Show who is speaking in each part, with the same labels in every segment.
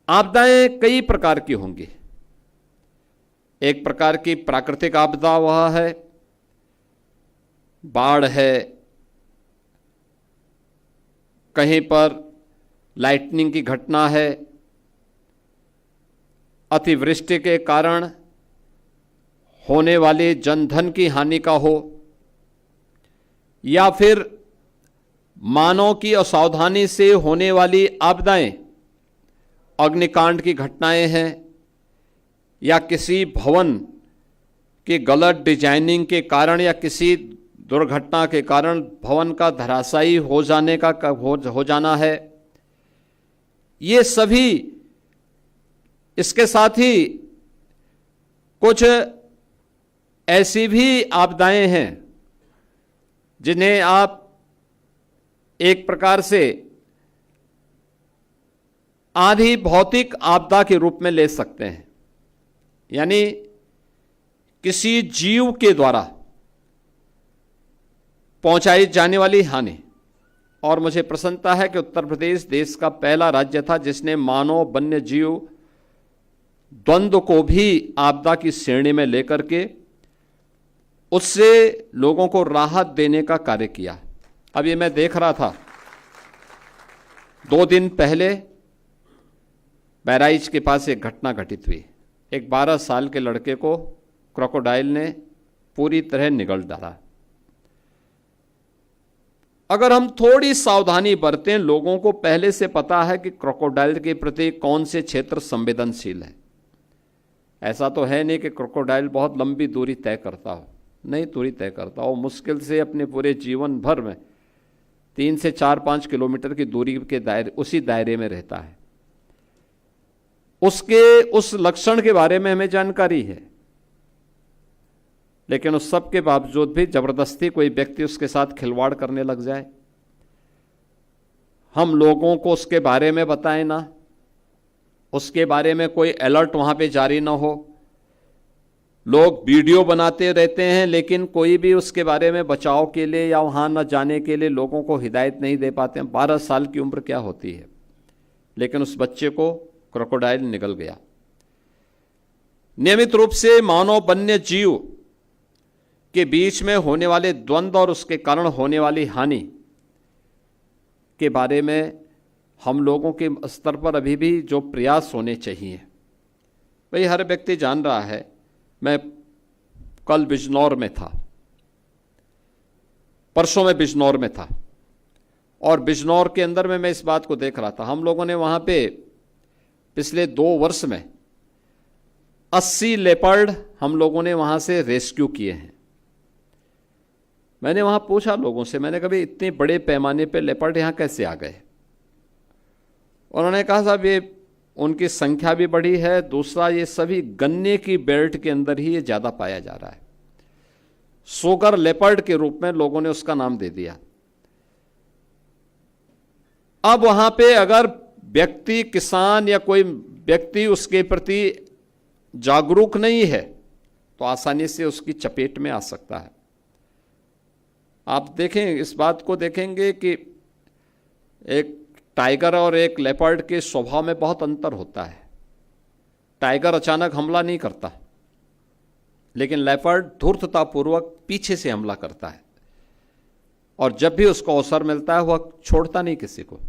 Speaker 1: आपदाएं कई प्रकार की होंगी। एक प्रकार की प्राकृतिक आपदा वह है, बाढ़ है, कहीं पर लाइटनिंग की घटना है, अतिवृष्टि के कारण होने वाली जनधन की हानि का हो, या फिर मानव की असावधानी से होने वाली आपदाएं, अग्निकांड की घटनाएं हैं, या किसी भवन की गलत डिजाइनिंग के कारण या किसी दुर्घटना के कारण भवन का धराशायी हो जाने का हो जाना है। ये सभी, इसके साथ ही कुछ ऐसी भी आपदाएं हैं जिन्हें आप एक प्रकार से आधी भौतिक आपदा के रूप में ले सकते हैं, यानी किसी जीव के द्वारा पहुंचाई जाने वाली हानि। और मुझे प्रसन्नता है कि उत्तर प्रदेश देश का पहला राज्य था जिसने मानव वन्य जीव द्वंद्व को भी आपदा की श्रेणी में लेकर के उससे लोगों को राहत देने का कार्य किया। अब ये मैं देख रहा था, 2 दिन पहले बहराइच के पास एक घटना घटित हुई। एक 12 साल के लड़के को क्रोकोडाइल ने पूरी तरह निगल डाला। अगर हम थोड़ी सावधानी बरतें, लोगों को पहले से पता है कि क्रोकोडाइल के प्रति कौन से क्षेत्र संवेदनशील है। ऐसा तो है नहीं कि क्रोकोडाइल बहुत लंबी दूरी तय करता हो, नहीं दूरी तय करता हो, मुश्किल से अपने पूरे जीवन भर में 3 से 4-5 किलोमीटर की दूरी के दायरे, उसी दायरे में रहता है। उसके उस लक्षण के बारे में हमें जानकारी है, लेकिन उस सब के बावजूद भी जबरदस्ती कोई व्यक्ति उसके साथ खिलवाड़ करने लग जाए, हम लोगों को उसके बारे में बताएं ना, उसके बारे में कोई अलर्ट वहां पे जारी ना हो। लोग वीडियो बनाते रहते हैं लेकिन कोई भी उसके बारे में बचाव के लिए या वहां न जाने के लिए लोगों को हिदायत नहीं दे पाते हैं। 12 साल की उम्र क्या होती है, लेकिन उस बच्चे को क्रोकोडाइल निगल गया। नियमित रूप से मानव वन्य जीव के बीच में होने वाले द्वंद्व और उसके कारण होने वाली हानि के बारे में हम लोगों के स्तर पर अभी भी जो प्रयास होने चाहिए, भाई हर व्यक्ति जान रहा है। मैं कल बिजनौर में था, परसों में बिजनौर में था, और बिजनौर के अंदर में मैं इस बात को देख रहा था। हम लोगों ने वहां पे पिछले 2 वर्ष में 80 लेपर्ड हम लोगों ने वहां से रेस्क्यू किए हैं। मैंने वहां पूछा लोगों से, मैंने कहा इतने बड़े पैमाने पे लेपर्ड यहां कैसे आ गए? उन्होंने कहा साहब ये उनकी संख्या भी बढ़ी है, दूसरा ये सभी गन्ने की बेल्ट के अंदर ही ये ज्यादा पाया जा रहा है। सोगर लेपर्ड के रूप में लोगों ने उसका नाम दे दिया। अब वहां पे अगर व्यक्ति, किसान या कोई व्यक्ति उसके प्रति जागरूक नहीं है तो आसानी से उसकी चपेट में आ सकता है। आप देखें, इस बात को देखेंगे कि एक टाइगर और एक लेपर्ड के स्वभाव में बहुत अंतर होता है। टाइगर अचानक हमला नहीं करता, लेकिन लेपर्ड धूर्ततापूर्वक पीछे से हमला करता है, और जब भी उसको अवसर मिलता है वह छोड़ता नहीं किसी को।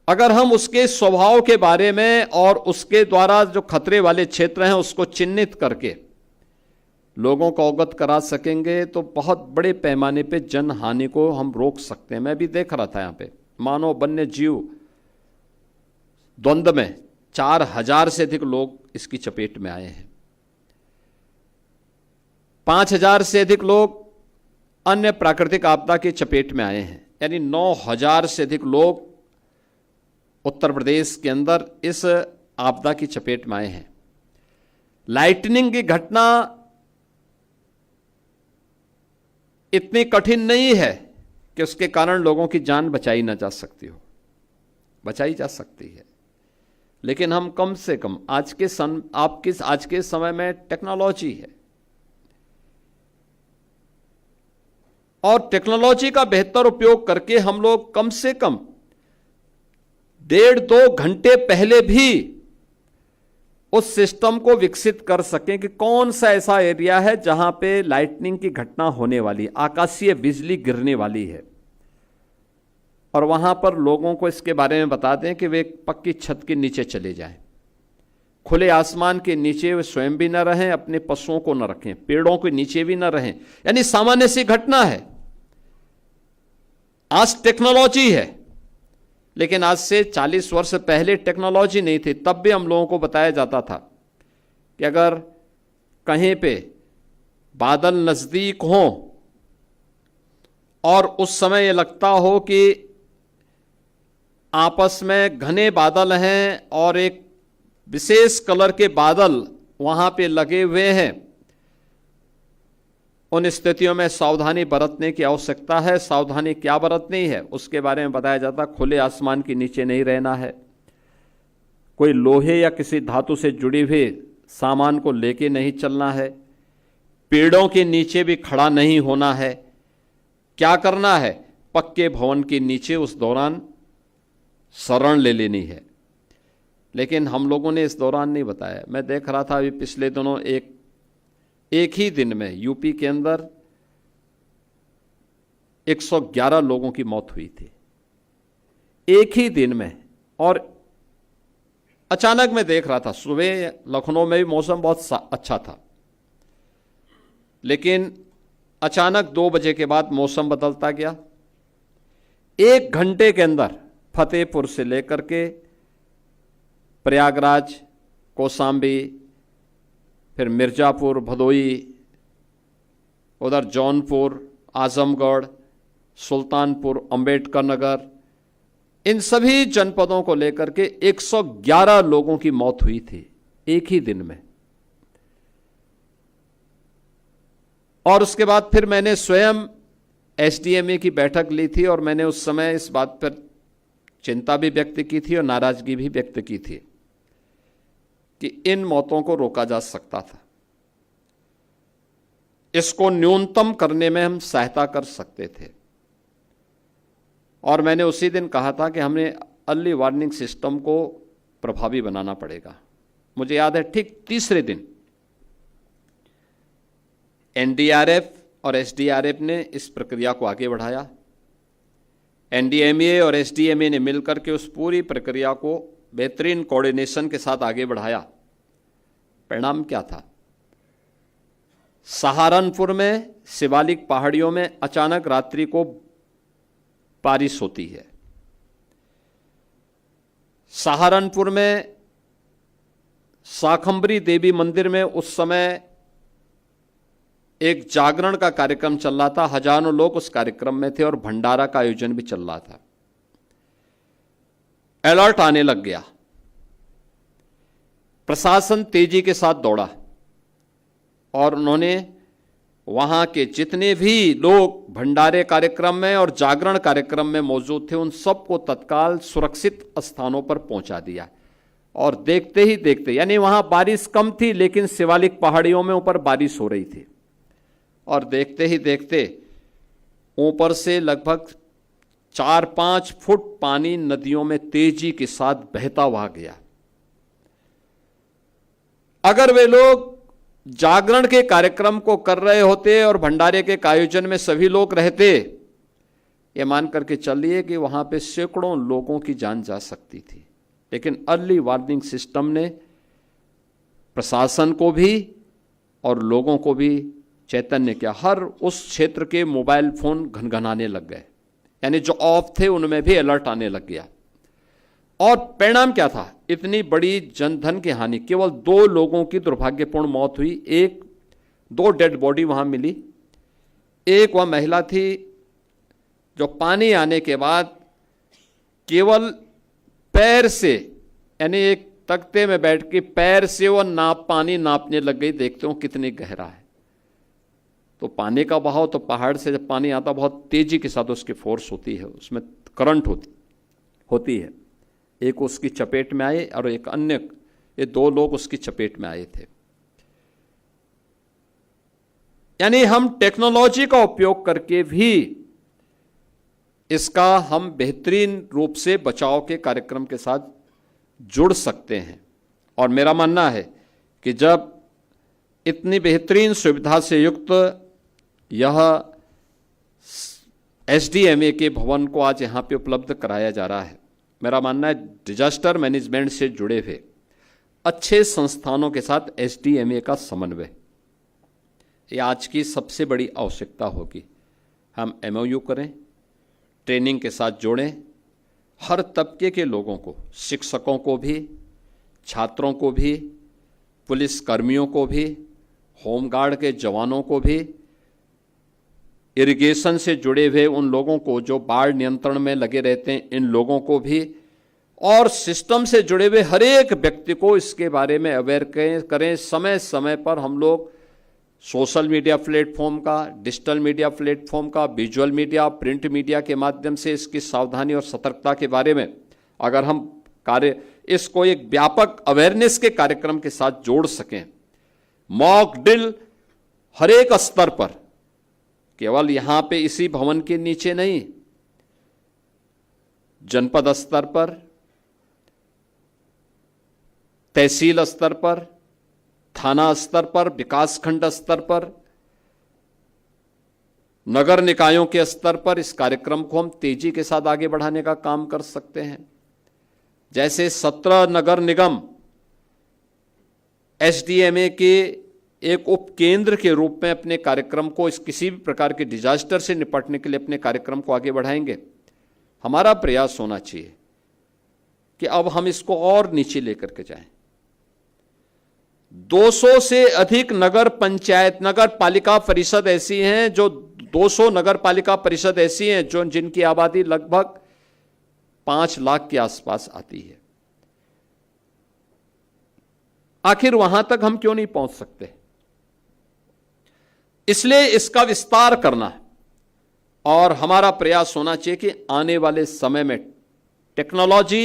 Speaker 1: अगर हम उसके स्वभाव के बारे में और उसके द्वारा जो खतरे वाले क्षेत्र हैं उसको चिन्हित करके लोगों को अवगत करा सकेंगे तो बहुत बड़े पैमाने पे जन हानि को हम रोक सकते हैं। मैं भी देख रहा था, यहाँ पे मानव वन्य जीव द्वंद्व में 4000 से अधिक लोग इसकी चपेट में आए हैं। 5000 से अधिक लोग अन्य प्राकृतिक आपदा की चपेट में आए हैं, यानी 9000 से अधिक लोग उत्तर प्रदेश के अंदर इस आपदा की चपेट में आए हैं। लाइटनिंग की घटना इतनी कठिन नहीं है कि उसके कारण लोगों की जान बचाई ना जा सकती हो, बचाई जा सकती है। लेकिन हम कम से कम आज के समय में टेक्नोलॉजी है, और टेक्नोलॉजी का बेहतर उपयोग करके हम लोग कम से कम 1.5-2 घंटे पहले भी उस सिस्टम को विकसित कर सकें कि कौन सा ऐसा एरिया है जहां पे लाइटनिंग की घटना होने वाली, आकाशीय बिजली गिरने वाली है, और वहां पर लोगों को इसके बारे में बता दें कि वे पक्की छत के नीचे चले जाएं, खुले आसमान के नीचे वे स्वयं भी न रहें, अपने पशुओं को न रखें, पेड़ों के नीचे भी न रहें। यानी सामान्य सी घटना है। आज टेक्नोलॉजी है, लेकिन आज से 40 वर्ष पहले टेक्नोलॉजी नहीं थी। तब भी हम लोगों को बताया जाता था कि अगर कहीं पे बादल नजदीक हो और उस समय यह लगता हो कि आपस में घने बादल हैं और एक विशेष कलर के बादल वहां पे लगे हुए हैं, उन स्थितियों में सावधानी बरतने की आवश्यकता है। सावधानी क्या बरतनी है उसके बारे में बताया जाता। खुले आसमान के नीचे नहीं रहना है, कोई लोहे या किसी धातु से जुड़ी हुई सामान को लेके नहीं चलना है, पेड़ों के नीचे भी खड़ा नहीं होना है। क्या करना है, पक्के भवन के नीचे उस दौरान शरण ले लेनी है। लेकिन हम लोगों ने इस दौरान नहीं बताया। मैं देख रहा था अभी पिछले दिनों एक ही दिन में यूपी के अंदर 111 लोगों की मौत हुई थी, एक ही दिन में। और अचानक मैं देख रहा था, सुबह लखनऊ में भी मौसम बहुत अच्छा था, लेकिन अचानक 2 बजे के बाद मौसम बदलता गया। 1 घंटे के अंदर फतेहपुर से लेकर के प्रयागराज, कौशाम्बी, फिर मिर्जापुर, भदोई, उधर जौनपुर, आजमगढ़, सुल्तानपुर, अंबेडकर नगर, इन सभी जनपदों को लेकर के 111 लोगों की मौत हुई थी एक ही दिन में। और उसके बाद फिर मैंने स्वयं एसडीएमए की बैठक ली थी और मैंने उस समय इस बात पर चिंता भी व्यक्त की थी और नाराजगी भी व्यक्त की थी कि इन मौतों को रोका जा सकता था, इसको न्यूनतम करने में हम सहायता कर सकते थे। और मैंने उसी दिन कहा था कि हमें अर्ली वार्निंग सिस्टम को प्रभावी बनाना पड़ेगा। मुझे याद है ठीक तीसरे दिन एनडीआरएफ और एसडीआरएफ ने इस प्रक्रिया को आगे बढ़ाया। एनडीएमए और एसडीएमए ने मिलकर के उस पूरी प्रक्रिया को बेहतरीन कोऑर्डिनेशन के साथ आगे बढ़ाया। परिणाम क्या था? सहारनपुर में शिवालिक पहाड़ियों में अचानक रात्रि को बारिश होती है। सहारनपुर में शाकंभरी देवी मंदिर में उस समय एक जागरण का कार्यक्रम चल रहा था, हजारों लोग उस कार्यक्रम में थे और भंडारा का आयोजन भी चल रहा था। अलर्ट आने लग गया, प्रशासन तेजी के साथ दौड़ा और उन्होंने वहां के जितने भी लोग भंडारे कार्यक्रम में और जागरण कार्यक्रम में मौजूद थे उन सबको तत्काल सुरक्षित स्थानों पर पहुंचा दिया। और देखते ही देखते, यानी वहां बारिश कम थी लेकिन शिवालिक पहाड़ियों में ऊपर बारिश हो रही थी, और देखते ही देखते ऊपर से लगभग 4-5 फुट पानी नदियों में तेजी के साथ बहता हुआ गया। अगर वे लोग जागरण के कार्यक्रम को कर रहे होते और भंडारे के आयोजन में सभी लोग रहते, ये मान करके चलिए कि वहां पे सैकड़ों लोगों की जान जा सकती थी। लेकिन अर्ली वार्निंग सिस्टम ने प्रशासन को भी और लोगों को भी चैतन्य किया। हर उस क्षेत्र के मोबाइल फोन घनघनाने लग गए, यानी जो ऑफ थे उनमें भी अलर्ट आने लग गया। और परिणाम क्या था? इतनी बड़ी जनधन की हानि, केवल 2 लोगों की दुर्भाग्यपूर्ण मौत हुई। 2 डेड बॉडी वहां मिली। एक वह महिला थी जो पानी आने के बाद केवल पैर से, यानी एक तख्ते में बैठ के पैर से वो पानी नापने लग गई, देखते हो कितनी गहरा है। तो पानी का बहाव, तो पहाड़ से जब पानी आता बहुत तेजी के साथ उसकी फोर्स होती है, उसमें करंट होती है। एक उसकी चपेट में आए और एक अन्य, ये 2 लोग उसकी चपेट में आए थे। यानी हम टेक्नोलॉजी का उपयोग करके भी इसका हम बेहतरीन रूप से बचाव के कार्यक्रम के साथ जुड़ सकते हैं। और मेरा मानना है कि जब इतनी बेहतरीन सुविधा से युक्त यह एसडीएमए के भवन को आज यहाँ पे उपलब्ध कराया जा रहा है, मेरा मानना है डिजास्टर मैनेजमेंट से जुड़े हुए अच्छे संस्थानों के साथ एसडीएमए का समन्वय ये आज की सबसे बड़ी आवश्यकता होगी। हम एमओयू करें, ट्रेनिंग के साथ जोड़ें, हर तबके के लोगों को, शिक्षकों को भी, छात्रों को भी, पुलिस कर्मियों को भी, होमगार्ड के जवानों को भी, इरिगेशन से जुड़े हुए उन लोगों को जो बाढ़ नियंत्रण में लगे रहते हैं, इन लोगों को भी, और सिस्टम से जुड़े हुए हर एक व्यक्ति को इसके बारे में अवेयर करें। समय समय पर हम लोग सोशल मीडिया प्लेटफॉर्म का, डिजिटल मीडिया प्लेटफॉर्म का, विजुअल मीडिया, प्रिंट मीडिया के माध्यम से इसकी सावधानी और सतर्कता के बारे में अगर हम इसको एक व्यापक अवेयरनेस के कार्यक्रम के साथ जोड़ सकें, मॉक ड्रिल हर एक स्तर पर, केवल यहां पे इसी भवन के नीचे नहीं, जनपद स्तर पर, तहसील स्तर पर, थाना स्तर पर, विकासखंड स्तर पर, नगर निकायों के स्तर पर इस कार्यक्रम को हम तेजी के साथ आगे बढ़ाने का काम कर सकते हैं। जैसे 17 नगर निगम एसडीएमए के एक उपकेंद्र के रूप में अपने कार्यक्रम को, इस किसी भी प्रकार के डिजास्टर से निपटने के लिए अपने कार्यक्रम को आगे बढ़ाएंगे। हमारा प्रयास होना चाहिए कि अब हम इसको और नीचे लेकर के जाएं। 200 से अधिक नगर पंचायत, नगर पालिका परिषद ऐसी हैं, जो 200 नगर पालिका परिषद ऐसी हैं जो जिनकी आबादी लगभग 5 लाख के आसपास आती है। आखिर वहां तक हम क्यों नहीं पहुंच सकते? इसलिए इसका विस्तार करना है और हमारा प्रयास होना चाहिए कि आने वाले समय में टेक्नोलॉजी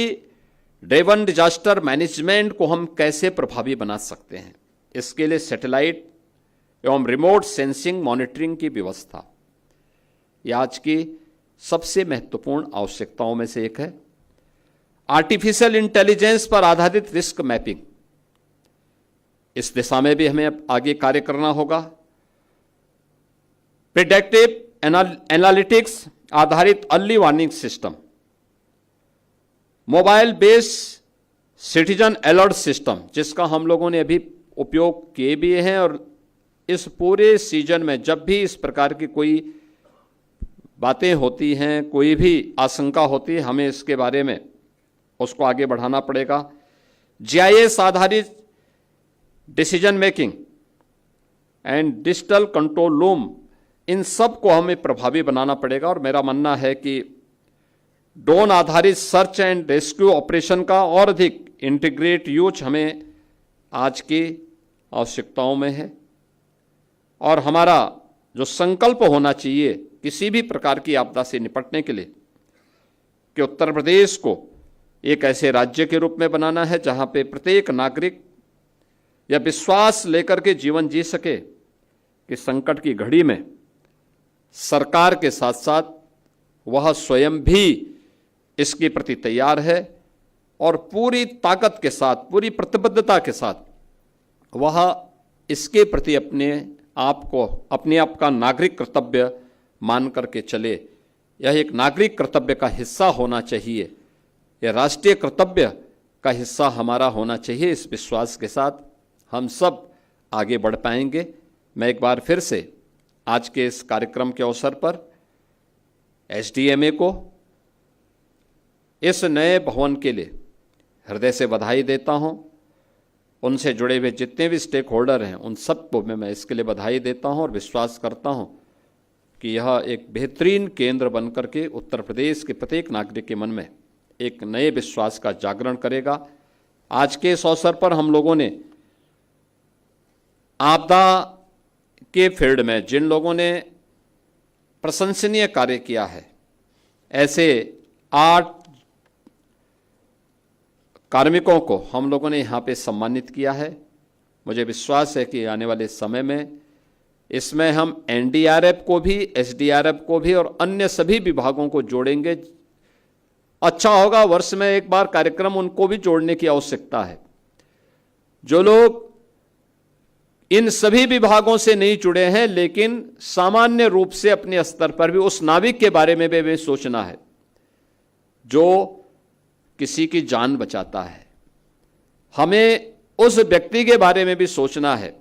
Speaker 1: ड्रिवन डिजास्टर मैनेजमेंट को हम कैसे प्रभावी बना सकते हैं। इसके लिए सैटेलाइट एवं रिमोट सेंसिंग मॉनिटरिंग की व्यवस्था यह आज की सबसे महत्वपूर्ण आवश्यकताओं में से एक है। आर्टिफिशियल इंटेलिजेंस पर आधारित रिस्क मैपिंग, इस दिशा में भी हमें आगे कार्य करना होगा। प्रिडिक्टिव एनालिटिक्स आधारित early warning system, mobile based citizen alert system, जिसका हम लोगों ने अभी उपयोग किए भी हैं, और इस पूरे सीजन में जब भी इस प्रकार की कोई बातें होती हैं, कोई भी आशंका होती है, हमें इसके बारे में उसको आगे बढ़ाना पड़ेगा। जीआईएस आधारित decision making and digital control room, इन सब को हमें प्रभावी बनाना पड़ेगा। और मेरा मानना है कि ड्रोन आधारित सर्च एंड रेस्क्यू ऑपरेशन का और अधिक इंटीग्रेट यूज हमें आज की आवश्यकताओं में है। और हमारा जो संकल्प होना चाहिए किसी भी प्रकार की आपदा से निपटने के लिए, कि उत्तर प्रदेश को एक ऐसे राज्य के रूप में बनाना है जहां पे प्रत्येक नागरिक यह विश्वास लेकर के जीवन जी सके कि संकट की घड़ी में सरकार के साथ साथ वह स्वयं भी इसके प्रति तैयार है और पूरी ताकत के साथ, पूरी प्रतिबद्धता के साथ वह इसके प्रति अपने आप का नागरिक कर्तव्य मान करके चले। यह एक नागरिक कर्तव्य का हिस्सा होना चाहिए, यह राष्ट्रीय कर्तव्य का हिस्सा हमारा होना चाहिए। इस विश्वास के साथ हम सब आगे बढ़ पाएंगे। मैं एक बार फिर से आज के इस कार्यक्रम के अवसर पर एसडीएमए को इस नए भवन के लिए हृदय से बधाई देता हूं। उनसे जुड़े हुए जितने भी स्टेक होल्डर हैं उन सबको मैं इसके लिए बधाई देता हूं और विश्वास करता हूं कि यह एक बेहतरीन केंद्र बनकर के उत्तर प्रदेश के प्रत्येक नागरिक के मन में एक नए विश्वास का जागरण करेगा। आज के इस अवसर पर हम लोगों ने आपदा के फील्ड में जिन लोगों ने प्रशंसनीय कार्य किया है, ऐसे 8 कार्मिकों को हम लोगों ने यहाँ पे सम्मानित किया है। मुझे विश्वास है कि आने वाले समय में इसमें हम एनडीआरएफ को भी, एसडीआरएफ को भी और अन्य सभी विभागों को जोड़ेंगे। अच्छा होगा वर्ष में एक बार कार्यक्रम उनको भी जोड़ने की आवश्यकता है। जो लोग इन सभी विभागों से नहीं जुड़े हैं लेकिन सामान्य रूप से अपने स्तर पर भी उस नाविक के बारे में भी सोचना है जो किसी की जान बचाता है। हमें उस व्यक्ति के बारे में भी सोचना है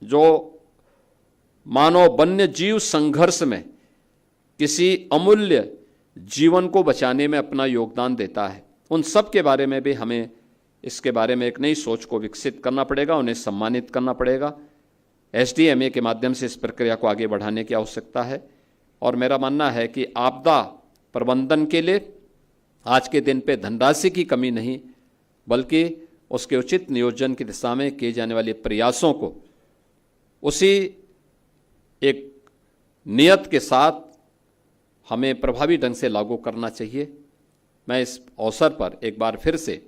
Speaker 1: जो मानव वन्य जीव संघर्ष में किसी अमूल्य जीवन को बचाने में अपना योगदान देता है। उन सब के बारे में भी हमें इसके बारे में एक नई सोच को विकसित करना पड़ेगा, उन्हें सम्मानित करना पड़ेगा। एसडीएमए के माध्यम से इस प्रक्रिया को आगे बढ़ाने की आवश्यकता है। और मेरा मानना है कि आपदा प्रबंधन के लिए आज के दिन पे धनराशि की कमी नहीं, बल्कि उसके उचित नियोजन की दिशा में किए जाने वाले प्रयासों को उसी एक नियत के साथ हमें प्रभावी ढंग से लागू करना चाहिए। मैं इस अवसर पर एक बार फिर से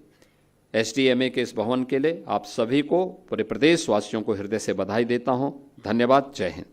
Speaker 1: एसडीएमए के इस भवन के लिए आप सभी को, पूरे प्रदेशवासियों को हृदय से बधाई देता हूं। धन्यवाद। जय हिंद।